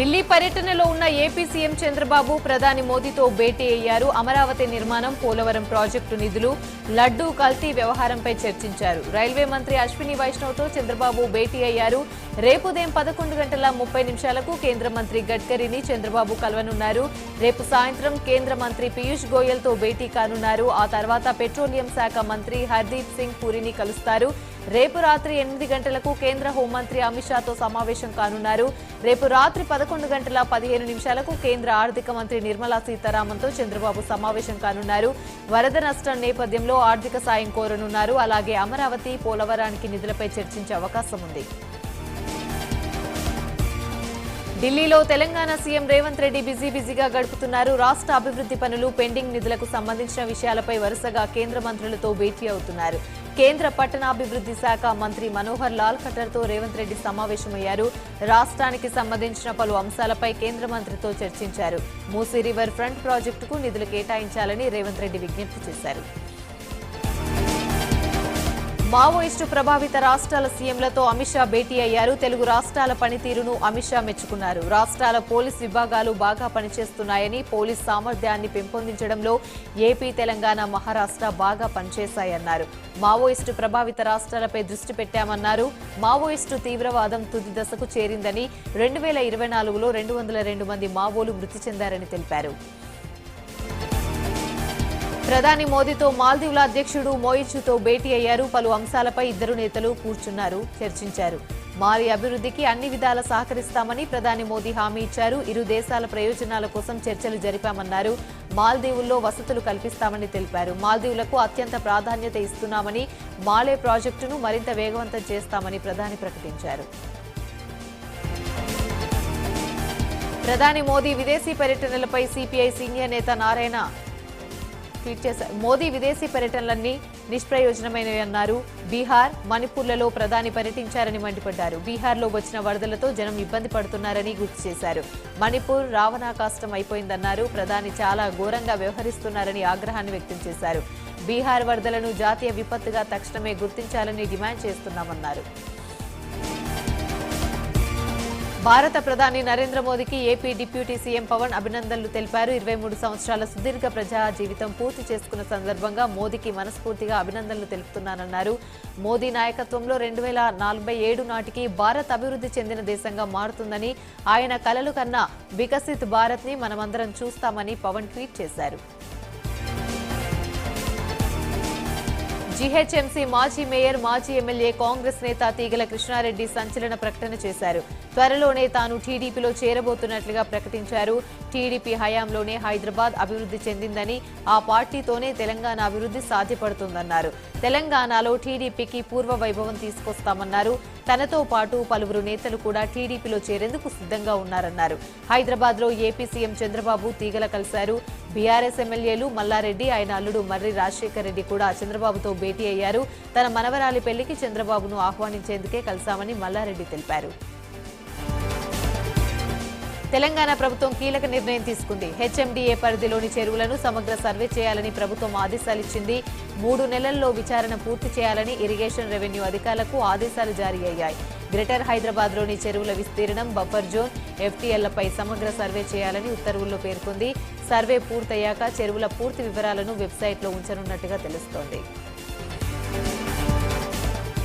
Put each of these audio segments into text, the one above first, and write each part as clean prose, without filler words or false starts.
ఢిల్లీ పర్యటనలో ఉన్న AP CM Chandrababu ప్రధాని మోదీతో భేటీ అయ్యారు. అమరావతి నిర్మాణం, పోలవరం ప్రాజెక్టు నిధులు, లడ్డూ కల్తీ వ్యవహారంపై చర్చించారు. రైల్వే మంత్రి అశ్విని వైష్ణవ్తో చంద్రబాబు భేటీ అయ్యారు. రేపు ఉదయం 11:30 కేంద్ర మంత్రి గడ్కరీని చంద్రబాబు కలవనున్నారు. రేపు సాయంత్రం కేంద్ర మంత్రి పీయూష్ గోయల్తో భేటీ కానున్నారు. ఆ తర్వాత పెట్రోలియం శాఖ మంత్రి హర్దీప్ సింగ్ పూరిని కలుస్తారు. రేపు రాత్రి 8 గంటలకు కేంద్ర హోంమంత్రి అమిత్ షాతో సమావేశం కానున్నారు. రేపు రాత్రి 11:15 కేంద్ర ఆర్థిక మంత్రి నిర్మలా సీతారామన్తో చంద్రబాబు సమావేశం కానున్నారు. వరద నష్టం నేపథ్యంలో ఆర్థిక సాయం కోరనున్నారు. అలాగే అమరావతి, పోలవరానికి నిధులపై చర్చించే అవకాశం ఉంది. ఢిల్లీలో తెలంగాణ సీఎం రేవంత్ రెడ్డి బిజీగా గడుపుతున్నారు. రాష్ట్ర అభివృద్ధి పనులు, పెండింగ్ నిధులకు సంబంధించిన విషయాలపై వరుసగా కేంద్ర మంత్రులతో భేటీ అవుతున్నారు. కేంద్ర పట్టణాభివృద్ధి శాఖ మంత్రి మనోహర్ లాల్ ఖట్టర్తో రేవంత్ రెడ్డి సమావేశమయ్యారు. రాష్ట్రానికి సంబంధించిన పలు అంశాలపై కేంద్ర మంత్రితో చర్చించారు. మూసీ రివర్ ఫ్రంట్ ప్రాజెక్టుకు నిధులు కేటాయించాలని రేవంత్ రెడ్డి విజ్ఞప్తి చేశారు. మావోయిస్టు ప్రభావిత రాష్ట్రాల సీఎంలతో అమిత్ షా భేటీ అయ్యారు. తెలుగు రాష్ట్రాల పనితీరును అమిత్ షా మెచ్చుకున్నారు. రాష్ట్రాల పోలీస్ విభాగాలు బాగా పనిచేస్తున్నాయని, పోలీస్ సామర్థ్యాన్ని పెంపొందించడంలో ఏపీ, తెలంగాణ, మహారాష్ట్ర బాగా పనిచేశాయన్నారు. మావోయిస్టు ప్రభావిత రాష్ట్రాలపై దృష్టి పెట్టామన్నారు. మావోయిస్టు తీవ్రవాదం తుది దశకు చేరిందని, 2024లో 202 మంది మావోలు మృతి చెందారని తెలిపారు. ప్రధాని మోదీతో మాల్దీవుల అధ్యక్షుడు మోయిచుతో భేటీ అయ్యారు. పలు అంశాలపై ఇద్దరు నేతలు చర్చించారు. మాలి అభివృద్ధికి అన్ని విధాలా సహకరిస్తామని ప్రధాని మోదీ హామీ ఇచ్చారు. ఇరు దేశాల ప్రయోజనాల కోసం చర్చలు జరిపామన్నారు. మాల్దీవుల్లో వసతులు కల్పిస్తామని తెలిపారు. మాల్దీవులకు అత్యంత ప్రాధాన్యత ఇస్తున్నామని, మాలే ప్రాజెక్టును మరింత వేగవంతం చేస్తామని ప్రధాని ప్రకటించారు. ప్రధాని మోదీ విదేశీ పర్యటనలపై సిపిఐ సీనియర్ నేత నారాయణ ట్వీట్ చేశారు. మోదీ విదేశీ పర్యటనలన్నీ నిష్ప్రయోజనమైనవి అన్నారు. బీహార్, మణిపూర్లలో ప్రధాని పర్యటించారని మండిపడ్డారు. బీహార్లో వచ్చిన వరదలతో జనం ఇబ్బంది పడుతున్నారని గుర్తు చేశారు. మణిపూర్ రావణాకాష్టం అయిపోయిందన్నారు. ప్రధాని చాలా ఘోరంగా వ్యవహరిస్తున్నారని ఆగ్రహాన్ని వ్యక్తం చేశారు. బీహార్ వరదలను జాతీయ విపత్తుగా తక్షణమే గుర్తించాలని డిమాండ్ చేస్తున్నామన్నారు. భారత ప్రధాని నరేంద్ర మోదీకి ఏపీ డిప్యూటీ సీఎం పవన్ అభినందనలు తెలిపారు. 23 సంవత్సరాల సుదీర్ఘ ప్రజా జీవితం పూర్తి చేసుకున్న సందర్భంగా మోదీకి మనస్ఫూర్తిగా అభినందనలు తెలుపుతున్నానన్నారు. మోదీ నాయకత్వంలో 2047 నాటికి భారత్ అభివృద్ధి చెందిన దేశంగా మారుతుందని, ఆయన కలలు కన్నా వికసిత్ భారత్ ని మనమందరం చూస్తామని పవన్ ట్వీట్ చేశారు. జీహెచ్ఎంసీ మాజీ మేయర్, మాజీ ఎమ్మెల్యే, కాంగ్రెస్ నేత తీగల కృష్ణారెడ్డి సంచలన ప్రకటన చేశారు. త్వరలోనే తాను టీడీపీలో చేరబోతున్నట్లుగా ప్రకటించారు. టీడీపీ హయాంలోనే హైదరాబాద్ అభివృద్ధి చెందిందని, ఆ పార్టీతోనే తెలంగాణ అభివృద్ధి సాధ్యపడుతుందన్నారు. తెలంగాణలో టీడీపీకి పూర్వ వైభవం తీసుకొస్తామన్నారు. తనతో పాటు పలువురు నేతలు కూడా టీడీపీలో చేరేందుకు సిద్ధంగా ఉన్నారన్నారు. హైదరాబాద్ లో ఏపీ సీఎం చంద్రబాబు, తీగల కలిశారు. బీఆర్ఎస్ ఎమ్మెల్యేలు మల్లారెడ్డి, ఆయన అల్లుడు మర్రి రాజశేఖర్ రెడ్డి కూడా చంద్రబాబుతో భేటీ అయ్యారు. తన మనవరాలి పెళ్లికి చంద్రబాబును ఆహ్వానించేందుకే కలిశామని మల్లారెడ్డి తెలిపారు. తెలంగాణ ప్రభుత్వం కీలక నిర్ణయం తీసుకుంది. హెచ్ఎండిఏ పరిధిలోని చెరువులను సమగ్ర సర్వే చేయాలని ప్రభుత్వం ఆదేశాలిచ్చింది. 3 నెలల్లో విచారణ పూర్తి చేయాలని ఇరిగేషన్, రెవెన్యూ అధికారులకు ఆదేశాలు జారీ అయ్యాయి. గ్రేటర్ హైదరాబాద్లోని చెరువుల విస్తీర్ణం, బఫర్ జోన్, ఎఫ్టీఎల్లపై సమగ్ర సర్వే చేయాలని ఉత్తర్వుల్లో పేర్కొంది. సర్వే పూర్తయ్యాక చెరువుల పూర్తి వివరాలను వెబ్సైట్లో ఉంచనున్నట్టుగా తెలుస్తోంది.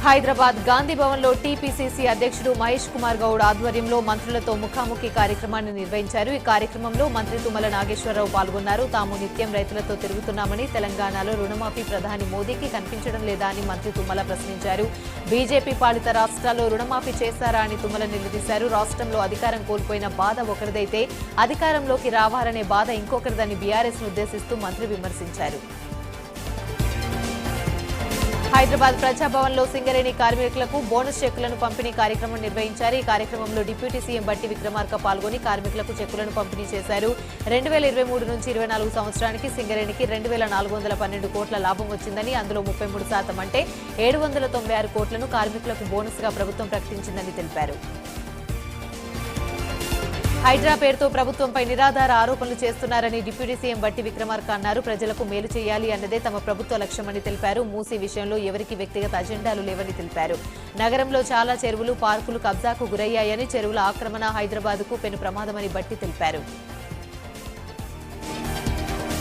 హైదరాబాద్ గాంధీ భవన్లో టీపీసీసీ అధ్యక్షుడు మహేష్ కుమార్ గౌడ్ ఆధ్వర్యంలో మంత్రులతో ముఖాముఖి కార్యక్రమాన్ని నిర్వహించారు. ఈ కార్యక్రమంలో మంత్రి తుమ్మల నాగేశ్వరరావు పాల్గొన్నారు. తాము నిత్యం రైతులతో తిరుగుతున్నామని, తెలంగాణలో రుణమాఫీ ప్రధాని మోదీకి కనిపించడం లేదా అని మంత్రి తుమ్మల ప్రశ్నించారు. బీజేపీ పాలిత రాష్ట్రాల్లో రుణమాఫీ చేశారా అని తుమ్మల నిలదీశారు. రాష్ట్రంలో అధికారం కోల్పోయిన బాధ ఒకరిదైతే అధికారంలోకి రావాలనే బాధ ఇంకొకరిదని బీఆర్ఎస్ ను ఉద్దేశిస్తూ మంత్రి విమర్శించారు. హైదరాబాద్ ప్రజాభవన్లో సింగరేణి కార్మికులకు బోనస్ చెక్కులను పంపిణీ కార్యక్రమం నిర్వహించారు. ఈ కార్యక్రమంలో డిప్యూటీ సీఎం బట్టి విక్రమార్క పాల్గొని కార్మికులకు చెక్కులను పంపిణీ చేశారు. 2023 నుంచి 24 సంవత్సరానికి సింగరేణికి 2412 కోట్ల లాభం వచ్చిందని, అందులో 33% అంటే 796 కోట్లను కార్మికులకు బోనస్ గా ప్రభుత్వం ప్రకటించిందని తెలిపారు. హైడ్రా పేరుతో ప్రభుత్వంపై నిరాధార ఆరోపణలు చేస్తున్నారని డిప్యూటీ సీఎం బట్టి విక్రమార్క అన్నారు. ప్రజలకు మేలు చేయాలి అన్నదే తమ ప్రభుత్వ లక్ష్యమని తెలిపారు. మూసీ విషయంలో ఎవరికి వ్యక్తిగత అజెండాలు లేవని తెలిపారు. నగరంలో చాలా చెరువులు, పార్కులు కబ్జాకు గురయ్యాయని, చెరువుల ఆక్రమణ హైదరాబాద్కు పెను ప్రమాదమని బట్టి తెలిపారు.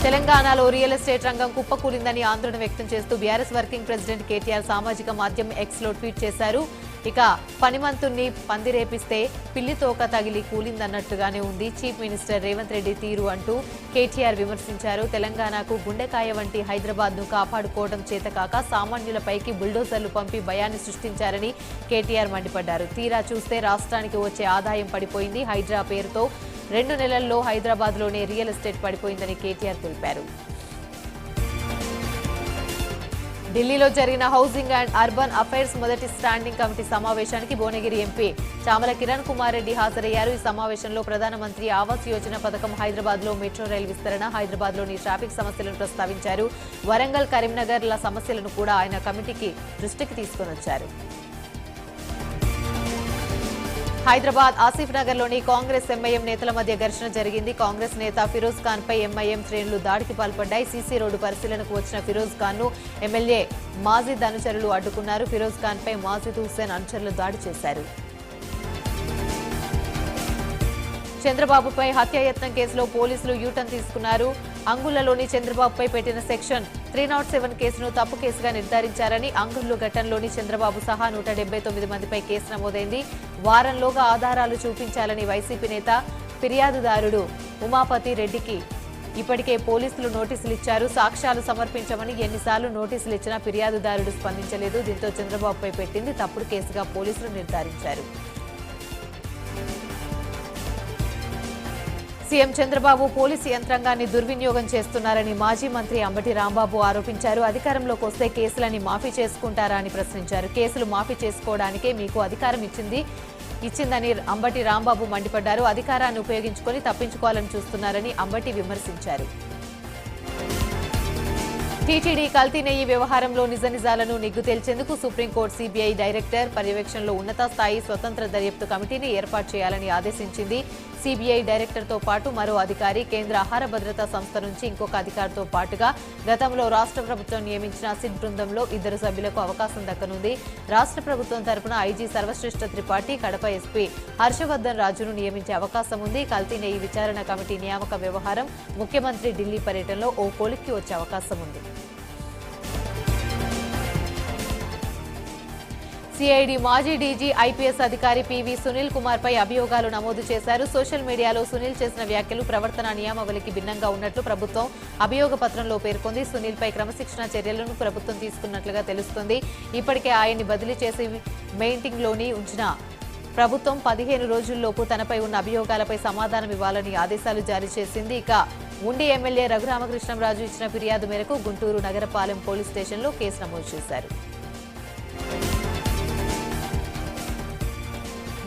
తెలంగాణలో రియల్ ఎస్టేట్ రంగం కుప్పకూలిందని ఆందోళన వ్యక్తం చేస్తూ బీఆర్ఎస్ వర్కింగ్ ప్రెసిడెంట్ కేటీఆర్ సామాజిక మాధ్యమం ఎక్స్లో ట్వీట్ చేశారు. ఇక పనిమంతుణ్ణి పందిరేపిస్తే పిల్లి తోక తగిలి కూలిందన్నట్టుగానే ఉంది చీఫ్ మినిస్టర్ రేవంత్ రెడ్డి తీరు అంటూ కేటీఆర్ విమర్శించారు. తెలంగాణకు గుండెకాయ వంటి హైదరాబాద్ ను కాపాడుకోవడం చేతకాక సామాన్యులపైకి బుల్డోజర్లు పంపి భయాన్ని సృష్టించారని కేటీఆర్ మండిపడ్డారు. తీరా చూస్తే రాష్ట్రానికి వచ్చే ఆదాయం పడిపోయింది. హైడ్రా పేరుతో 2 నెలల్లో హైదరాబాద్లోనే రియల్ ఎస్టేట్ పడిపోయిందని కేటీఆర్ తెలిపారు. ఢిల్లీలో జరిగిన హౌసింగ్ అండ్ అర్బన్ అఫైర్స్ మొదటి స్టాండింగ్ కమిటీ సమావేశానికి భువనగిరి ఎంపీ చామల కిరణ్ కుమార్ రెడ్డి హాజరయ్యారు. ఈ సమావేశంలో ప్రధానమంత్రి ఆవాస్ యోజన పథకం, హైదరాబాద్లో మెట్రో రైలు విస్తరణ, హైదరాబాద్లోని ట్రాఫిక్ సమస్యలను ప్రస్తావించారు. వరంగల్, కరీంనగర్ల సమస్యలను కూడా ఆయన కమిటీకి దృష్టికి తీసుకొనొచ్చారు. హైదరాబాద్ ఆసిఫ్ నగర్లోని కాంగ్రెస్ ఎంఐఎం నేతల మధ్య ఘర్షణ జరిగింది. కాంగ్రెస్ నేత ఫిరోజ్ ఖాన్ పై ఎంఐఎం శ్రేణులు దాడికి పాల్పడ్డాయి. సీసీ రోడ్డు పరిశీలనకు వచ్చిన ఫిరోజ్ ఖాన్ ను ఎమ్మెల్యే మాజిద్ అనుచరులు అడ్డుకున్నారు. ఫిరోజ్ ఖాన్ పై మాజిద్ హుస్సేన్ అనుచరులు దాడి చేశారు. చంద్రబాబుపై హత్యాయత్నం కేసులో పోలీసులు యూటర్న్ తీసుకున్నారు. అంగుళ్లలోని చంద్రబాబుపై పెట్టిన సెక్షన్ 307 కేసును తప్పు కేసుగా నిర్ధారించారని, అంగుళ్లు ఘటనలోని చంద్రబాబు సహా 179 మందిపై కేసు నమోదైంది. వారంలోగా ఆధారాలు చూపించాలని వైసీపీ నేత ఫిర్యాదుదారుడు ఉమాపతి రెడ్డికి ఇప్పటికే పోలీసులు నోటీసులు ఇచ్చారు. సాక్ష్యాలు సమర్పించమని ఎన్నిసార్లు నోటీసులు ఇచ్చినా ఫిర్యాదుదారుడు స్పందించలేదు. దీంతో చంద్రబాబుపై పెట్టింది తప్పుడు కేసుగా పోలీసులు నిర్ధారించారు. సీఎం చంద్రబాబు పోలీసు యంత్రాంగాన్ని దుర్వినియోగం చేస్తున్నారని మాజీ మంత్రి అంబటి రాంబాబు ఆరోపించారు. అధికారంలోకి వస్తే కేసులని మాఫీ చేసుకుంటారా అని ప్రశ్నించారు. కేసులు మాఫీ చేసుకోవడానికే మీకు అధికారం ఇచ్చిందని అంబటి రాంబాబు మండిపడ్డారు. అధికారాన్ని ఉపయోగించుకొని తప్పించుకోవాలని చూస్తున్నారని అంబటి విమర్శించారు. టీటీడీ కల్తీ నెయ్యి వ్యవహారంలో నిజాలను నిగ్గు తేల్చేందుకు సుప్రీంకోర్టు సీబీఐ డైరెక్టర్ పర్యవేక్షణలో ఉన్నత స్థాయి స్వతంత్ర దర్యాప్తు కమిటీని ఏర్పాటు చేయాలని ఆదేశించింది. సీబీఐ డైరెక్టర్తో పాటు మరో అధికారి, కేంద్ర ఆహార భద్రతా సంస్థ నుంచి ఇంకొక అధికారితో పాటుగా గతంలో రాష్ట్ర ప్రభుత్వం నియమించిన సిట్ బృందంలో 2 సభ్యులకు అవకాశం దక్కనుంది. రాష్ట్ర ప్రభుత్వం తరపున ఐజీ సర్వశ్రేష్ఠ త్రిపాఠి, కడప ఎస్పీ హర్షవర్ధన్ రాజును నియమించే అవకాశం ఉంది. కల్తీ నెయ్యి విచారణ కమిటీ నియామక వ్యవహారం ముఖ్యమంత్రి ఢిల్లీ పర్యటనలో ఓ కొలిక్కి వచ్చే అవకాశం ఉంది. సిఐడి మాజీ డీజీ ఐపీఎస్ అధికారి పివి సునీల్ కుమార్ పై అభియోగాలు నమోదు చేశారు. సోషల్ మీడియాలో సునీల్ చేసిన వ్యాఖ్యలు ప్రవర్తన నియమావళికి భిన్నంగా ఉన్నట్లు ప్రభుత్వం అభియోగ పత్రంలో పేర్కొంది. సునీల్ పై క్రమశిక్షణ చర్యలను ప్రభుత్వం తీసుకున్నట్లుగా తెలుస్తోంది. ఇప్పటికే ఆయన్ని బదిలీ చేసి మెయింటింగ్లోని ఉంచిన ప్రభుత్వం 15 రోజుల్లోపు తనపై ఉన్న అభియోగాలపై సమాధానం ఇవ్వాలని ఆదేశాలు జారీ చేసింది. ఇక ఉండి ఎమ్మెల్యే రఘురామకృష్ణంరాజు ఇచ్చిన ఫిర్యాదు మేరకు గుంటూరు నగరపాలెం పోలీస్ స్టేషన్లో కేసు నమోదు చేశారు.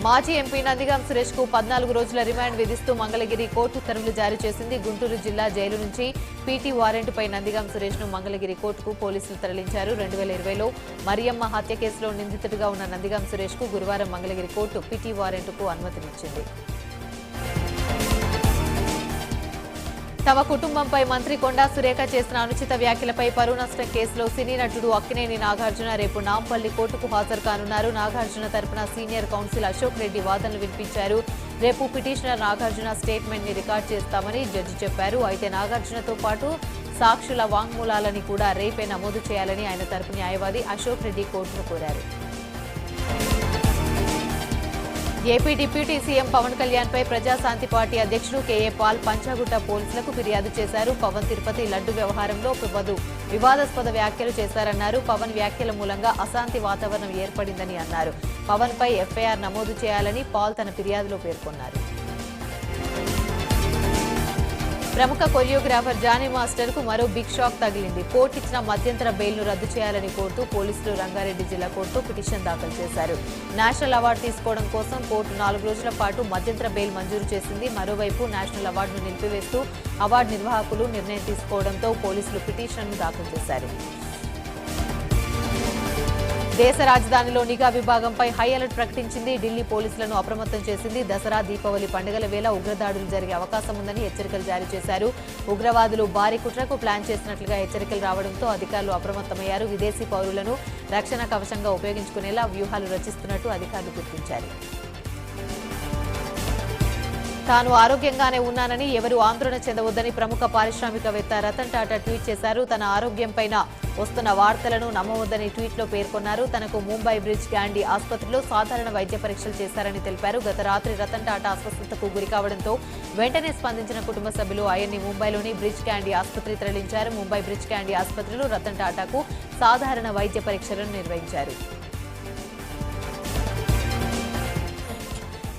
మాజీ ఎంపీ నందిగం సురేష్ కు 14 రోజుల రిమాండ్ విధిస్తూ మంగళగిరి కోర్టు ఉత్తర్వులు జారీ చేసింది. గుంటూరు జిల్లా జైలు నుంచి పీటీ వారెంట్పై నందిగం సురేష్ ను మంగళగిరి కోర్టుకు పోలీసులు తరలించారు. 2020లో మరియమ్మ హత్య కేసులో నిందితుడిగా ఉన్న నందిగం సురేష్ కు గురువారం మంగళగిరి కోర్టు పీటీ వారెంట్కు అనుమతినిచ్చింది. తమ కుటుంబంపై మంత్రి కొండా సురేఖ చేసిన అనుచిత వ్యాఖ్యలపై పరువు నష్టం కేసులో సినీ నటుడు అక్కినేని నాగార్జున రేపు నాంపల్లి కోర్టుకు హాజరు కానున్నారు. నాగార్జున తరపున సీనియర్ కౌన్సిల్ అశోక్ రెడ్డి వాదనలు వినిపించారు. రేపు పిటిషనర్ నాగార్జున స్టేట్మెంట్ ని రికార్డు చేస్తామని జడ్జి చెప్పారు. అయితే నాగార్జునతో పాటు సాక్షుల వాంగ్మూలాలని కూడా రేపే నమోదు చేయాలని ఆయన తరపు న్యాయవాది అశోక్ రెడ్డి కోర్టును కోరారు. AP deputy CM Pawan Kalyan పై ప్రజాశాంతి పార్టీ అధ్యక్షుడు కేఏ పాల్ పంచాగుట్ట పోలీసులకు ఫిర్యాదు చేశారు. పవన్ తిరుపతి లడ్డు వ్యవహారంలో వివాదాస్పద వ్యాఖ్యలు చేశారన్నారు. పవన్ వ్యాఖ్యల మూలంగా అశాంతి వాతావరణం ఏర్పడిందని అన్నారు. పవన్ పై ఎఫ్ఐఆర్ నమోదు చేయాలని పాల్ తన ఫిర్యాదులో పేర్కొన్నారు. ప్రముఖ కొరియోగ్రాఫర్ జానీ మాస్టర్ కు మరో బిగ్ షాక్ తగిలింది. కోర్టు ఇచ్చిన మధ్యంతర బెయిల్ ను రద్దు చేయాలని కోరుతూ పోలీసులు రంగారెడ్డి జిల్లా కోర్టులో పిటిషన్ దాఖలు చేశారు. నేషనల్ అవార్డు తీసుకోవడం కోసం కోర్టు 4 రోజుల పాటు మధ్యంతర బెయిల్ మంజూరు చేసింది. మరోవైపు నేషనల్ అవార్డును నిలిపివేస్తూ అవార్డు నిర్వాహకులు నిర్ణయం తీసుకోవడంతో పోలీసులు పిటిషన్ను దాఖలు చేశారు. దేశ రాజధానిలో నిఘా విభాగంపై హై అలర్ట్ ప్రకటించింది. ఢిల్లీ పోలీసులను అప్రమత్తం చేసింది. దసరా, దీపావళి పండుగల వేళ ఉగ్రదాడులు జరిగే అవకాశం ఉందని హెచ్చరికలు జారీ చేశారు. ఉగ్రవాదులు భారీ కుట్రకు ప్లాన్ చేసినట్లుగా హెచ్చరికలు రావడంతో అధికారులు అప్రమత్తమయ్యారు. విదేశీ పౌరులను రక్షణ కవచంగా ఉపయోగించుకునేలా వ్యూహాలు రచిస్తున్నట్టు అధికారులు గుర్తించారు. తాను ఆరోగ్యంగానే ఉన్నానని, ఎవరూ ఆందోళన చెందవద్దని ప్రముఖ పారిశ్రామికవేత్త రతన్ టాటా ట్వీట్ చేశారు. తన ఆరోగ్యంపైన వస్తున్న వార్తలను నమ్మవద్దని ట్వీట్లో పేర్కొన్నారు. తనకు ముంబై బ్రిడ్జ్ క్యాండీ ఆసుపత్రిలో సాధారణ వైద్య పరీక్షలు చేశారని తెలిపారు. గత రాత్రి రతన్ టాటా అస్వస్థతకు గురికావడంతో వెంటనే స్పందించిన కుటుంబ సభ్యులు ఆయన్ని ముంబైలోని బ్రిడ్జ్ క్యాండీ ఆసుపత్రి తరలించారు. ముంబై బ్రిడ్జ్ క్యాండీ ఆసుపత్రిలో రతన్ టాటాకు సాధారణ వైద్య పరీక్షలను నిర్వహించారు.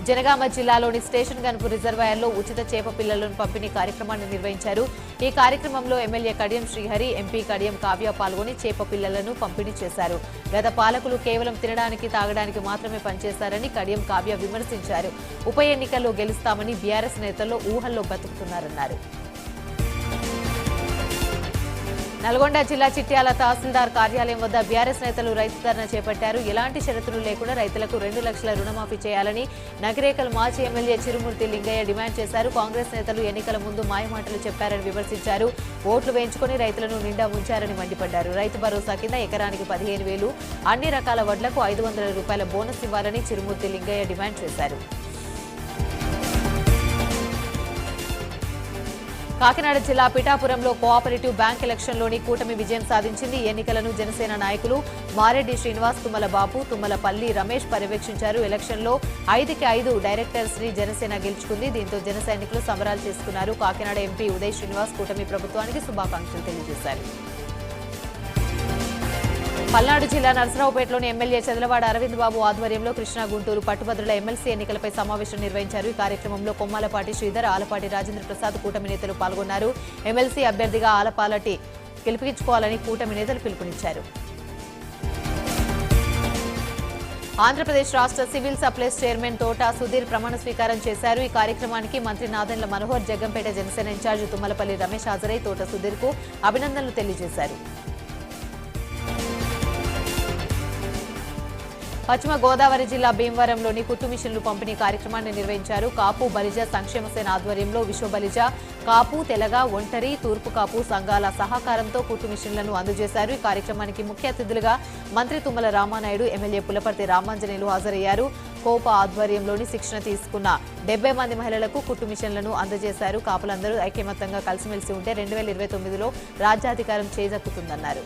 జనగామ జిల్లాలోని స్టేషన్ గన్పు రిజర్వాయర్లో ఉచిత చేప పిల్లలను పంపిణీ కార్యక్రమాన్ని నిర్వహించారు. ఈ కార్యక్రమంలో ఎమ్మెల్యే కడియం శ్రీహరి, ఎంపీ కడియం కావ్య పాల్గొని చేప పిల్లలను పంపిణీ చేశారు. గత పాలకులు కేవలం తినడానికి, తాగడానికి మాత్రమే పనిచేశారని కడియం కావ్య విమర్శించారు. ఉప ఎన్నికల్లో గెలుస్తామని బీఆర్ఎస్ నేతల్లో ఊహల్లో బతుకుతున్నారన్నారు. నల్గొండ జిల్లా చిట్యాల తహసీల్దార్ కార్యాలయం వద్ద బీఆర్ఎస్ నేతలు రైతు ధర్నా చేపట్టారు. ఎలాంటి షరతులు లేకుండా రైతులకు 2 లక్షల రుణమాఫీ చేయాలని నగరేకల్ మాజీ ఎమ్మెల్యే చిరుమూర్తి లింగయ్య డిమాండ్ చేశారు. కాంగ్రెస్ నేతలు ఎన్నికల ముందు మాయమాటలు చెప్పారని విమర్శించారు. ఓట్లు వేయించుకుని రైతులను నిండా ముంచారని మండిపడ్డారు. రైతు భరోసా కింద ఎకరానికి 15,000, అన్ని రకాల వడ్లకు 500 రూపాయల బోనస్ ఇవ్వాలని చిరుమూర్తి లింగయ్య డిమాండ్ చేశారు. కాకినాడ జిల్లా పిఠాపురంలో కోఆపరేటివ్ బ్యాంక్ ఎలక్షన్లోని కూటమి విజయం సాధించింది. ఎన్నికలను జనసేన నాయకులు మారెడ్డి శ్రీనివాస్, తుమ్మల బాబు, తుమ్మలపల్లి రమేష్ పర్యవేక్షించారు. ఎలక్షన్లో 5కి 5 డైరెక్టర్స్ ని జనసేన గెలుచుకుంది. దీంతో జన సైనికులు సంబరాలు చేసుకున్నారు. కాకినాడ ఎంపీ ఉదయ్ శ్రీనివాస్ కూటమి ప్రభుత్వానికి శుభాకాంక్షలు తెలియజేశారు. పల్నాడు జిల్లా నరసరావుపేటలోని ఎమ్మెల్యే చదలవాడ అరవింద్ బాబు ఆధ్వర్యంలో కృష్ణా, గుంటూరు పట్టుభద్రుల ఎమ్మెల్సీ ఎన్నికలపై సమావేశం నిర్వహించారు. ఈ కార్యక్రమంలో కొమ్మాలపాటి శ్రీధర్, ఆలపాటి రాజేంద్ర ప్రసాద్ కూటమి నేతలు పాల్గొన్నారు. ఎమ్మెల్సీ అభ్యర్థిగా ఆలపాలటి గెలిపించుకోవాలని కూటమి నేతలు పిలుపునిచ్చారు. ఆంధ్రప్రదేశ్ రాష్ట్ర సివిల్ సప్లైస్ చైర్మన్ తోట సుధీర్ ప్రమాణ స్వీకారం చేశారు. ఈ కార్యక్రమానికి మంత్రి నాదెండ్ల మనోహర్, జగ్గంపేట జనసేన ఇన్ఛార్జి తుమ్మలపల్లి రమేష్ హాజరై తోట సుధీర్ కు అభినందనలు తెలియజేశారు. పశ్చిమ గోదావరి జిల్లా భీమవరంలోని కుట్టు మిషన్లు పంపిణీ కార్యక్రమాన్ని నిర్వహించారు. కాపు బలిజ సంక్షేమ సేన ఆధ్వర్యంలో విశ్వ బలిజ, కాపు, తెలగ, ఒంటరి, తూర్పు కాపు సంఘాల సహకారంతో కుట్టు మిషన్లను అందజేశారు. ఈ కార్యక్రమానికి ముఖ్య అతిథులుగా మంత్రి తుమ్మల రామానాయుడు, ఎమ్మెల్యే పులపర్తి రామాంజనేయులు హాజరయ్యారు. కోప ఆధ్వర్యంలోని శిక్షణ తీసుకున్న 70 మంది మహిళలకు కుట్టు మిషన్లను అందజేశారు. కాపులందరూ ఐకమత్యంగా కలిసిమెలిసి ఉంటే 2029లో రాజ్యాధికారం చేజక్కుతుందన్నారు.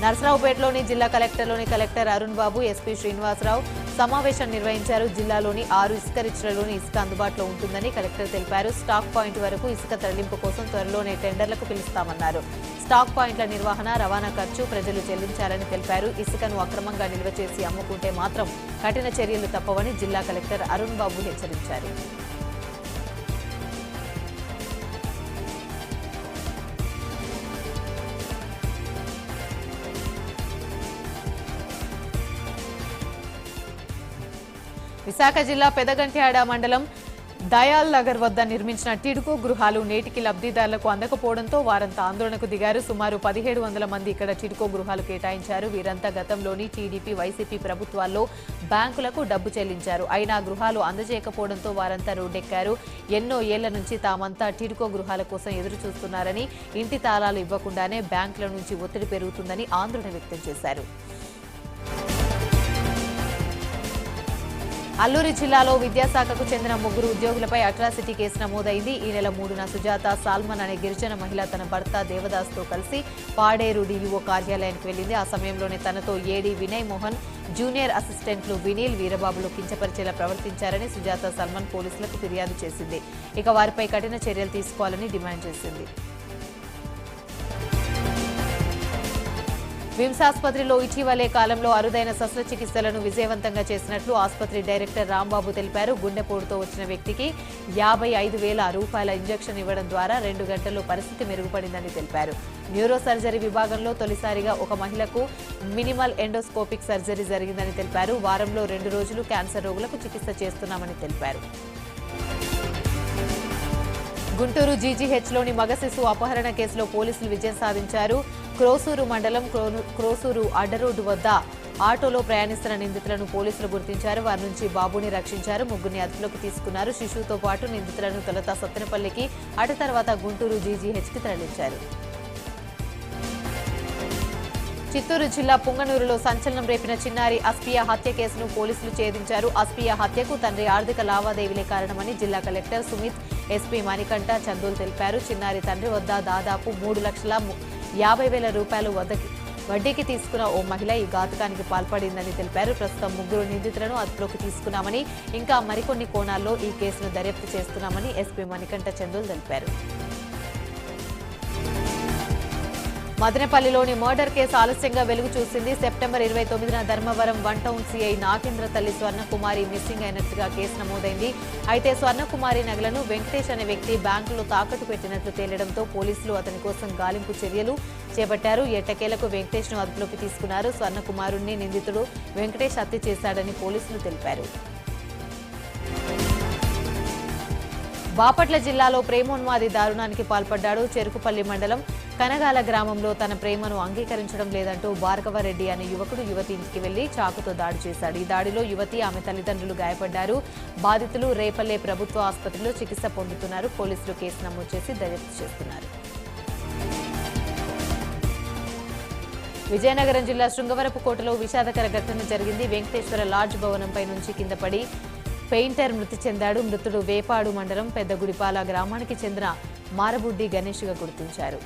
నరసరావుపేటలోని జిల్లా కలెక్టర్లోని కలెక్టర్ అరుణ్ బాబు, ఎస్పీ శ్రీనివాసరావు సమావేశం నిర్వహించారు. జిల్లాలోని 6 ఇసుక రిచ్లలోని ఇసుక అందుబాటులో ఉంటుందని కలెక్టర్ తెలిపారు. స్టాక్ పాయింట్ వరకు ఇసుక తరలింపు కోసం త్వరలోనే టెండర్లకు పిలుస్తామన్నారు. స్టాక్ పాయింట్ల నిర్వహణ, రవాణా ఖర్చు ప్రజలు చెల్లించాలని తెలిపారు. ఇసుకను అక్రమంగా నిల్వ చేసి అమ్ముకుంటే మాత్రం కఠిన చర్యలు తప్పవని జిల్లా కలెక్టర్ అరుణ్ బాబు హెచ్చరించారు. విశాఖ జిల్లా పెదగంట్యాడ మండలం దయాల్ నగర్ వద్ద నిర్మించిన టిడ్కో గృహాలు నేటికి లబ్ధిదారులకు అందకపోవడంతో వారంతా ఆందోళనకు దిగారు. సుమారు 1700 మంది ఇక్కడ టిడ్కో గృహాలు కేటాయించారు. వీరంతా గతంలోని టీడీపీ, వైసీపీ ప్రభుత్వాల్లో బ్యాంకులకు డబ్బు చెల్లించారు. అయినా గృహాలు అందజేయకపోవడంతో వారంతా రోడ్డెక్కారు. ఎన్నో ఏళ్ల నుంచి తామంతా టిడ్కో గృహాల కోసం ఎదురు చూస్తున్నారని, ఇంటి తాళాలు ఇవ్వకుండానే బ్యాంకుల నుంచి ఒత్తిడి పెరుగుతుందని ఆందోళన వ్యక్తం చేశారు. అల్లూరి జిల్లాలో విద్యాశాఖకు చెందిన 3 ఉద్యోగులపై అట్రాసిటీ కేసు నమోదైంది. ఈ నెల 3న సుజాత సాల్మన్ అనే గిరిజన మహిళ తన భర్త దేవదాస్తో కలిసి పాడేరు డీఈఓ కార్యాలయానికి వెళ్లింది. ఆ సమయంలోనే తనతో ఏడీ వినయ్ మోహన్, జూనియర్ అసిస్టెంట్లు వినీల్, వీరబాబులు కించపరిచేలా ప్రవర్తించారని సుజాత సల్మాన్ పోలీసులకు ఫిర్యాదు చేసింది. ఇక వారిపై కఠిన చర్యలు తీసుకోవాలని డిమాండ్ చేసింది. విమ్స్ ఆసుపత్రిలో ఇటీవలే కాలంలో అరుదైన శస్త్రచికిత్సలను విజయవంతంగా చేసినట్లు ఆసుపత్రి డైరెక్టర్ రాంబాబు తెలిపారు. గుండెపోటుతో వచ్చిన వ్యక్తికి 55,000 రూపాయల ఇంజెక్షన్ ఇవ్వడం ద్వారా 2 గంటల్లో పరిస్థితి మెరుగుపడిందని తెలిపారు. న్యూరో సర్జరీ విభాగంలో తొలిసారిగా ఒక మహిళకు మినిమల్ ఎండోస్కోపిక్ సర్జరీ జరిగిందని తెలిపారు. వారంలో 2 రోజులు క్యాన్సర్ రోగులకు చికిత్స చేస్తున్నామని తెలిపారు. గుంటూరు జీజీహెచ్లోని మగ శిశువు అపహరణ కేసులో పోలీసులు విజయం సాధించారు. క్రోసూరు మండలం క్రోసూరు అడ్డరోడ్డు వద్ద ఆటోలో ప్రయాణిస్తున్న నిందితులను పోలీసులు గుర్తించారు. వారి నుంచి బాబుని రక్షించారు. ముగ్గురిని అదుపులోకి తీసుకున్నారు. శిశువుతో పాటు నిందితులను తొలుత సత్తెనపల్లికి, అటు తర్వాత గుంటూరు జీజీహెచ్కి తరలించారు. చిత్తూరు జిల్లా పుంగనూరులో సంచలనం రేపిన చిన్నారి అస్పియా హత్య కేసును పోలీసులు ఛేదించారు. అస్పియా హత్యకు తండ్రి ఆర్థిక లావాదేవీలే కారణమని జిల్లా కలెక్టర్ సుమిత్, ఎస్పీ మణికంఠ చందూల్ తెలిపారు. చిన్నారి తండ్రి వద్ద దాదాపు 3,50,000 రూపాయలు వడ్డీకి తీసుకున్న ఓ మహిళ ఈ ఘాతుకానికి పాల్పడిందని తెలిపారు. ప్రస్తుతం ముగ్గురు నిందితులను అదుపులోకి తీసుకున్నామని, ఇంకా మరికొన్ని కోణాల్లో ఈ కేసును దర్యాప్తు చేస్తున్నామని ఎస్పీ మణికంఠ చందూల్ తెలిపారు. మదనపల్లిలోని మర్డర్ కేసు ఆలస్యంగా వెలుగు చూసింది. సెప్టెంబర్ 29న ధర్మవరం 1 టౌన్ సీఐ నాగేంద్ర తల్లి స్వర్ణకుమారి మిస్సింగ్ అయినట్టుగా కేసు నమోదైంది. అయితే స్వర్ణకుమారి నగలను వెంకటేష్ అనే వ్యక్తి బ్యాంకులో తాకట్టు పెట్టినట్లు తేలడంతో పోలీసులు అతని కోసం గాలింపు చర్యలు చేపట్టారు. ఎట్టకేలకు వెంకటేష్ ను అదుపులోకి తీసుకున్నారు. స్వర్ణకుమారుణ్ణి నిందితుడు వెంకటేష్ హత్య చేశాడని పోలీసులు తెలిపారు. బాపట్ల జిల్లాలో ప్రేమోన్మాది దారుణానికి పాల్పడ్డాడు. చెరుకుపల్లి మండలం కనగాల గ్రామంలో తన ప్రేమను అంగీకరించడం లేదంటూ భార్గవరెడ్డి అనే యువకుడు యువతి ఇంటికి వెళ్లి చాకుతో దాడి చేశాడు. ఈ దాడిలో యువతి, ఆమె తల్లిదండ్రులు గాయపడ్డారు. బాధితులు రేపల్లె ప్రభుత్వ ఆసుపత్రిలో చికిత్స పొందుతున్నారు. పోలీసులు కేసు నమోదు చేసి దర్యాప్తు చేస్తున్నారు. విజయనగరం జిల్లా శృంగవరపుకోటలో విషాదకర ఘటన జరిగింది. వెంకటేశ్వర లాడ్జ్ భవనంపై నుంచి కింద పడి పెయింటర్ మృతి చెందాడు. మృతుడు వేపాడు మండలం పెద్దగుడిపాల గ్రామానికి చెందిన మారబుడ్డి గణేష్గా గుర్తించారు.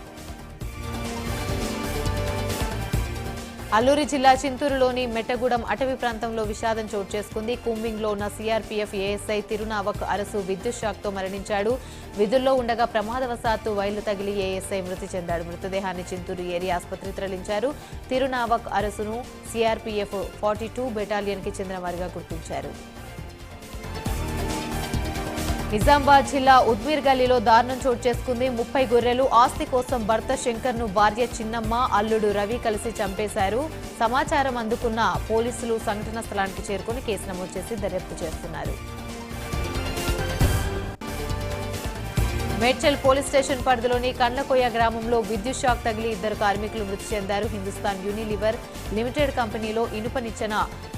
అల్లూరి జిల్లా చింతూరులోని మెట్టగూడెం అటవీ ప్రాంతంలో విషాదం చోటు చేసుకుంది. కుంబింగ్లో ఉన్న సీఆర్పీఎఫ్ ఏఎస్ఐ తిరునావక్ అరసు విద్యుత్ షాక్తో మరణించాడు. విధుల్లో ఉండగా ప్రమాదవశాత్తు వైర్లు తగిలి ఏఎస్ఐ మృతి చెందాడు. మృతదేహాన్ని చింతూరు ఏరియా ఆసుపత్రికి తరలించారు. తిరునావక్ అరసును సీఆర్పీఎఫ్ 42 బెటాలియన్కి చెందిన వారిగా గుర్తించారు. నిజామాబాద్ జిల్లా ఉద్మీర్ గల్లీలో దారుణం చోటు చేసుకుంది. 30 గొర్రెలు ఆస్తి కోసం భర్త శంకర్ ను భార్య చిన్నమ్మ, అల్లుడు రవి కలిసి చంపేశారు. సమాచారం అందుకున్న పోలీసులు సంఘటన స్థలానికి చేరుకుని కేసు నమోదు చేసి దర్యాప్తు చేస్తున్నారు. మేడ్చల్ పోలీస్ స్టేషన్ పరిధిలోని కండ్లకోయ గ్రామంలో విద్యుత్ షాక్ తగిలి 2 కార్మికులు మృతి చెందారు. హిందుస్థాన్ యూనిలివర్ లిమిటెడ్ కంపెనీలో ఇనుప నిచ్చెన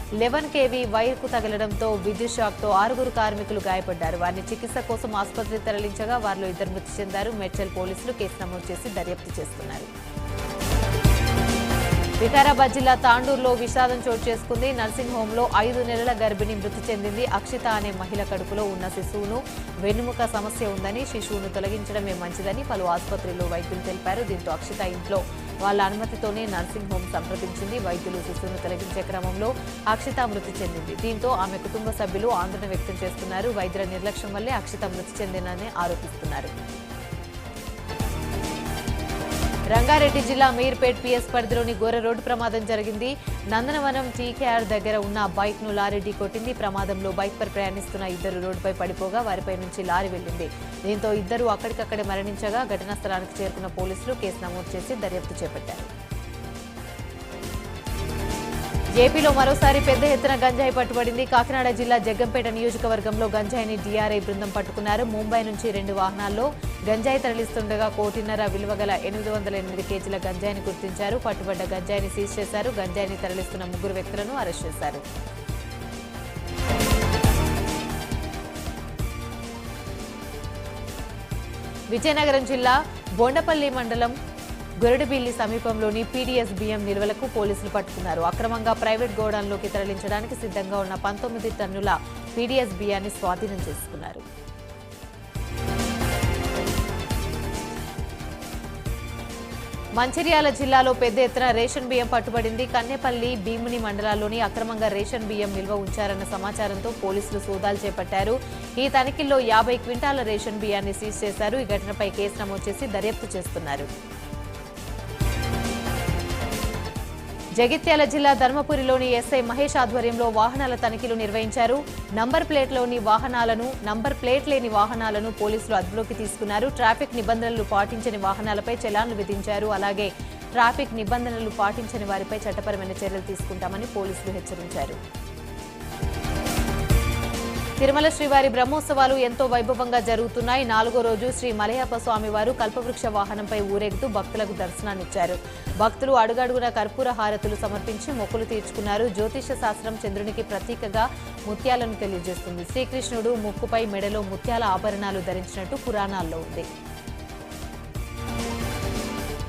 11 kV వైర్కు తగలడంతో విద్యుత్ షాక్తో 6 కార్మికులు గాయపడ్డారు. వారిని చికిత్స కోసం ఆసుపత్రికి తరలించగా వారిలో 2 మృతి చెందారు. మేడ్చల్ పోలీసులు కేసు నమోదు చేసి దర్యాప్తు చేస్తున్నారు. వికారాబాద్ జిల్లా తాండూరులో విషాదం చోటు చేసుకుంది. నర్సింగ్ హోంలో 5 నెలల గర్భిణి మృతి చెందింది. అక్షిత అనే మహిళ కడుపులో ఉన్న శిశువును వెన్నుముక సమస్య ఉందని, శిశువును తొలగించడమే మంచిదని పలు ఆసుపత్రుల్లో వైద్యులు తెలిపారు. దీంతో అక్షిత ఇంట్లో వాళ్ళ అనుమతితోనే నర్సింగ్ హోం సంప్రదించింది. వైద్యులు శిశువును తొలగించే క్రమంలో అక్షిత మృతి చెందింది. దీంతో ఆమె కుటుంబ సభ్యులు ఆందోళన వ్యక్తం చేస్తున్నారు. వైద్యుల నిర్లక్ష్యం వల్లే అక్షిత మృతి చెందిందని ఆరోపిస్తున్నారు. రంగారెడ్డి జిల్లా మీర్పేట్ పిఎస్ పరిధిలోని ఘోర రోడ్డు ప్రమాదం జరిగింది. నందనవనం టీకేఆర్ దగ్గర ఉన్న బైక్ ను లారీ ఢీకొట్టింది. ప్రమాదంలో బైక్ పై ప్రయాణిస్తున్న 2 రోడ్డుపై పడిపోగా వారిపై నుంచి లారీ వెళ్లింది. దీంతో 2 అక్కడికక్కడే మరణించగా ఘటనా స్థలానికి చేరుకున్న పోలీసులు కేసు నమోదు చేసి దర్యాప్తు చేపట్టారు. ఏపీలో మరోసారి పెద్ద ఎత్తున గంజాయి పట్టుబడింది. కాకినాడ జిల్లా జగ్గంపేట నియోజకవర్గంలో గంజాయిని డీఆర్ఐ బృందం పట్టుకున్నారు. ముంబై నుంచి 2 వాహనాల్లో గంజాయి తరలిస్తుండగా 1.5 విలువ గల 808 కేజీల గంజాయిని గుర్తించారు. పట్టుబడ్డ గంజాయిని సీజ్ చేశారు. గంజాయిని తరలిస్తున్న 3 వ్యక్తులను అరెస్ట్ చేశారు. విజయనగరం జిల్లా బొండపల్లి మండలం గొరడిబిల్లి సమీపంలోని పీడీఎస్ బియ్యం నిల్వలకు పోలీసులు పట్టుకున్నారు. అక్రమంగా ప్రైవేట్ గోడౌన్లోకి తరలించడానికి సిద్ధంగా ఉన్న 19 టన్నుల పీడీఎస్ బియ్యాన్ని స్వాధీనం చేసుకున్నారు. మంచిర్యాల జిల్లాలో పెద్ద ఎత్తున రేషన్ బియ్యం పట్టుబడింది. కన్నెపల్లి, భీముని మండలాల్లోని అక్రమంగా రేషన్ బియ్యం నిల్వ ఉంచారన్న సమాచారంతో పోలీసులు సోదాలు చేపట్టారు. ఈ తనిఖీల్లో 50 క్వింటాల రేషన్ బియ్యాన్ని సీజ్ చేశారు. ఈ ఘటనపై కేసు నమోదు చేసి దర్యాప్తు చేస్తున్నారు. జగిత్యాల జిల్లా ధర్మపురిలోని ఎస్ఐ మహేష్ ఆధ్వర్యంలో వాహనాల తనిఖీలు నిర్వహించారు. నంబర్ ప్లేట్ లేని వాహనాలను పోలీసులు అదుపులోకి తీసుకున్నారు. ట్రాఫిక్ నిబంధనలు పాటించని వాహనాలపై చలాన్లు విధించారు. అలాగే ట్రాఫిక్ నిబంధనలు పాటించని వారిపై చట్టపరమైన చర్యలు తీసుకుంటామని పోలీసులు హెచ్చరించారు. తిరుమల శ్రీవారి బ్రహ్మోత్సవాలు ఎంతో వైభవంగా జరుగుతున్నాయి. 4వ రోజు శ్రీ మలయప్ప స్వామివారు కల్పవృక్ష వాహనంపై ఊరేగుతూ భక్తులకు దర్శనాన్నిచ్చారు. భక్తులు అడుగడుగున కర్పూర హారతులు సమర్పించి మొక్కులు తీర్చుకున్నారు. జ్యోతిష శాస్త్రం చంద్రునికి ప్రతీకగా ముత్యాలను తెలియజేస్తుంది. శ్రీకృష్ణుడు ముక్కుపై మెడలో ముత్యాల ఆభరణాలు ధరించినట్టు పురాణాల్లో ఉంది.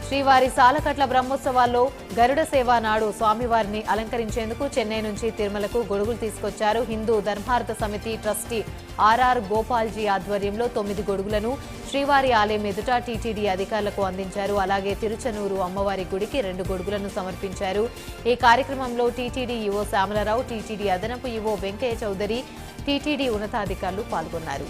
శ్రీవారి సాలకట్ల బ్రహ్మోత్సవాల్లో గరుడ సేవ నాడు స్వామివారిని అలంకరించేందుకు చెన్నై నుంచి తిరుమలకు గొడుగులు తీసుకొచ్చారు. హిందూ ధర్మార్థ సమితి ట్రస్టీ ఆర్ఆర్ గోపాల్జీ ఆధ్వర్యంలో 9 గొడుగులను శ్రీవారి ఆలయం ఎదుట టీటీడీ అధికారులకు అందించారు. అలాగే తిరుచనూరు అమ్మవారి గుడికి 2 గొడుగులను సమర్పించారు. ఈ కార్యక్రమంలో టీటీడీ ఈవో శ్యామలరావు, టీటీడీ అదనపు ఈవో వెంకయ్య చౌదరి, టీటీడీ ఉన్నతాధికారులు పాల్గొన్నారు.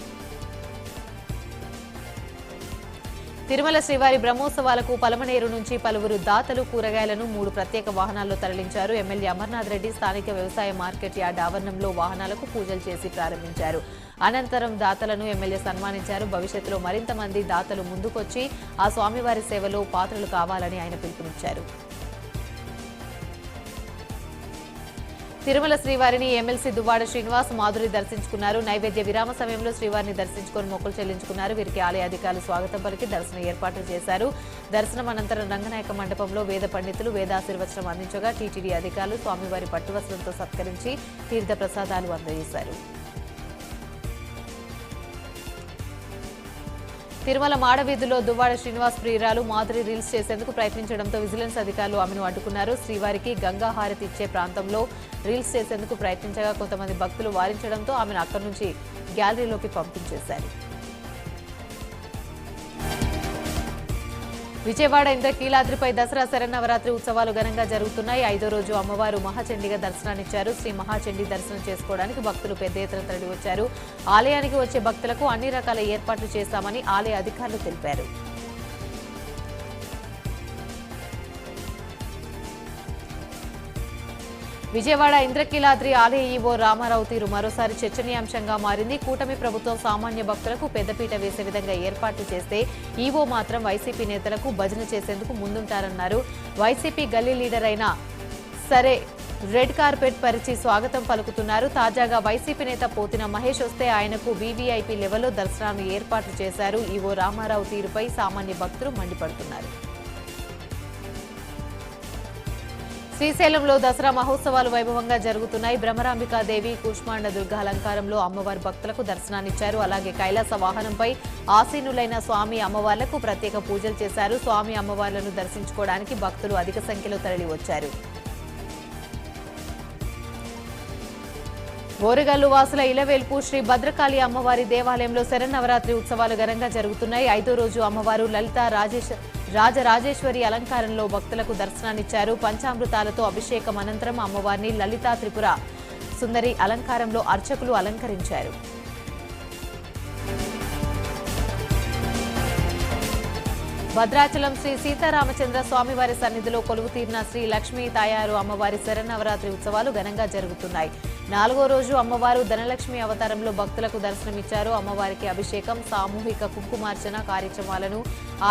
తిరుమల శ్రీవారి బ్రహ్మోత్సవాలకు పలమనేరు నుంచి పలువురు దాతలు కూరగాయలను 3 ప్రత్యేక వాహనాల్లో తరలించారు. ఎమ్మెల్యే అమర్నాథ్ రెడ్డి స్థానిక వ్యవసాయ మార్కెట్ యార్డ్ ఆవరణంలో వాహనాలకు పూజలు చేసి ప్రారంభించారు. అనంతరం దాతలను ఎమ్మెల్యే సన్మానించారు. భవిష్యత్తులో మరింత మంది దాతలు ముందుకొచ్చి ఆ స్వామివారి సేవలో పాత్రలు కావాలని ఆయన పిలుపునిచ్చారు. తిరుమల శ్రీవారిని ఎమ్మెల్సీ దువ్వాడ శ్రీనివాస్, మాధురి దర్శించుకున్నారు. నైవేద్య విరామ సమయంలో శ్రీవారిని దర్శించుకుని మొక్కులు చెల్లించుకున్నారు. వీరికి ఆలయ అధికారులు స్వాగతం పలికి దర్శన ఏర్పాట్లు చేశారు. దర్శనం అనంతరం రంగనాయక మండపంలో వేద పండితులు వేదాశీర్వచనం అందించగా టీటీడీ అధికారులు స్వామివారి పట్టువస్త్రంతో సత్కరించి తీర్థ ప్రసాదాలు అందజేశారు. తిరుమల మాడవీధుల్లో దువ్వాడ శ్రీనివాస్ ప్రియురాలు మాధురి రీల్స్ చేసేందుకు ప్రయత్నించడంతో విజిలెన్స్ అధికారులు ఆమెను అడ్డుకున్నారు. శ్రీవారికి గంగా హారతి ఇచ్చే ప్రాంతంలో రీల్స్ చేసేందుకు ప్రయత్నించగా కొంతమంది భక్తులు వారించడంతో ఆమెను అక్కడి నుంచి గ్యాలరీలోకి పంపించేశారు. విజయవాడ ఇంద్రకీలాద్రిపై దసరా శరన్నవరాత్రి ఉత్సవాలు ఘనంగా జరుగుతున్నాయి. 5వ రోజు అమ్మవారు మహాచండిగా దర్శనాన్నిచ్చారు. శ్రీ మహాచండి దర్శనం చేసుకోవడానికి భక్తులు పెద్ద ఎత్తున తరలి వచ్చారు. ఆలయానికి వచ్చే భక్తులకు అన్ని రకాల ఏర్పాట్లు చేశామని ఆలయ అధికారులు తెలిపారు. విజయవాడ ఇంద్రకీలాద్రి ఆలయ ఈవో రామారావు తీరు మరోసారి చర్చనీయాంశంగా మారింది. కూటమి ప్రభుత్వం సామాన్య భక్తులకు పెద్దపీట వేసే విధంగా ఏర్పాట్లు చేస్తే ఈవో మాత్రం వైసీపీ నేతలకు భజన చేసేందుకు ముందుంటారన్నారు. వైసీపీ గల్లీ లీడర్ అయినా సరే రెడ్ కార్పెట్ పరిచి స్వాగతం పలుకుతున్నారు. తాజాగా వైసీపీ నేత పోతిన మహేష్ వస్తే ఆయనకు వీవీఐపీ లెవెల్లో దర్శనాన్ని ఏర్పాట్లు చేశారు. ఈవో రామారావు తీరుపై సామాన్య భక్తులు మండిపడుతున్నారు. శ్రీశైలంలో దసరా మహోత్సవాలు వైభవంగా జరుగుతున్నాయి. భ్రమరాంబికాదేవి కూష్మాండ దుర్గ అలంకారంలో అమ్మవారి భక్తులకు దర్శనాన్నిచ్చారు. అలాగే కైలాస వాహనంపై ఆసీనులైన స్వామి అమ్మవార్లకు ప్రత్యేక పూజలు చేశారు. స్వామి అమ్మవార్లను దర్శించుకోవడానికి భక్తులు అధిక సంఖ్యలో తరలి వచ్చారు. ఓరుగల్లు వాసుల ఇలవేల్పు శ్రీ భద్రకాళి అమ్మవారి దేవాలయంలో శరన్నవరాత్రి ఉత్సవాలు ఘనంగా జరుగుతున్నాయి. 5వ రోజు అమ్మవారు లలిత రాజరాజేశ్వరి అలంకారంలో భక్తులకు దర్శనాన్నిచ్చారు. పంచామృతాలతో అభిషేకం అనంతరం అమ్మవారిని లలితా త్రిపుర సుందరి అలంకారంలో అర్చకులు అలంకరించారు. భద్రాచలం శ్రీ సీతారామచంద్ర స్వామివారి సన్నిధిలో కొలువుతీరిన శ్రీ లక్ష్మీ తాయారు అమ్మవారి శరన్నవరాత్రి ఉత్సవాలు ఘనంగా జరుగుతున్నాయి. 4వ రోజు అమ్మవారు ధనలక్ష్మి అవతారంలో భక్తులకు దర్శనమిచ్చారు. అమ్మవారికి అభిషేకం, సామూహిక కుంకుమార్చన కార్యక్రమాలను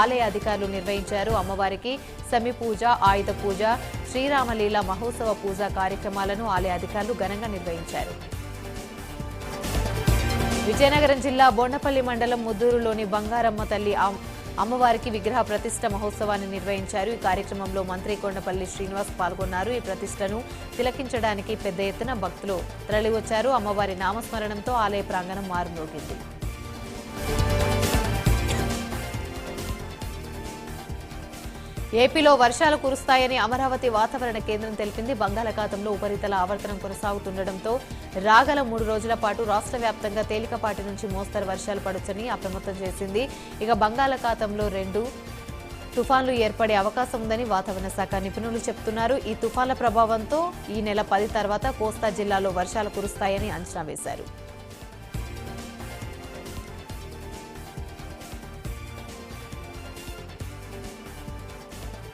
ఆలయ అధికారులు నిర్వహించారు. అమ్మవారికి సెమి పూజ, ఆయుధ పూజ, శ్రీరామలీల మహోత్సవ పూజ కార్యక్రమాలను ఆలయ అధికారులు ఘనంగా నిర్వహించారు. విజయనగరం జిల్లా బొండపల్లి మండలం ముద్దూరులోని బంగారమ్మ తల్లి అమ్మవారికి విగ్రహ ప్రతిష్ఠ మహోత్సవాన్ని నిర్వహించారు. ఈ కార్యక్రమంలో మంత్రి కొండపల్లి శ్రీనివాస్ పాల్గొన్నారు. ఈ ప్రతిష్టను తిలకించడానికి పెద్ద ఎత్తున భక్తులు తరలివచ్చారు. అమ్మవారి నామస్మరణంతో ఆలయ ప్రాంగణం మారుమోగింది. ఏపీలో వర్షాలు కురుస్తాయని అమరావతి వాతావరణ కేంద్రం తెలిపింది. బంగాళాఖాతంలో ఉపరితల ఆవర్తనం కొనసాగుతుండటంతో రాగల 3 రోజుల పాటు రాష్ట్ర వ్యాప్తంగా తేలికపాటి నుంచి మోస్తరు వర్షాలు పడొచ్చని అప్రమత్తం చేసింది. ఇక బంగాళాఖాతంలో 2 తుఫాన్లు ఏర్పడే అవకాశం ఉందని వాతావరణ శాఖ నిపుణులు చెబుతున్నారు. ఈ తుఫాన్ల ప్రభావంతో ఈ నెల 10 తర్వాత కోస్తా జిల్లాలో వర్షాలు కురుస్తాయని అంచనా వేశారు.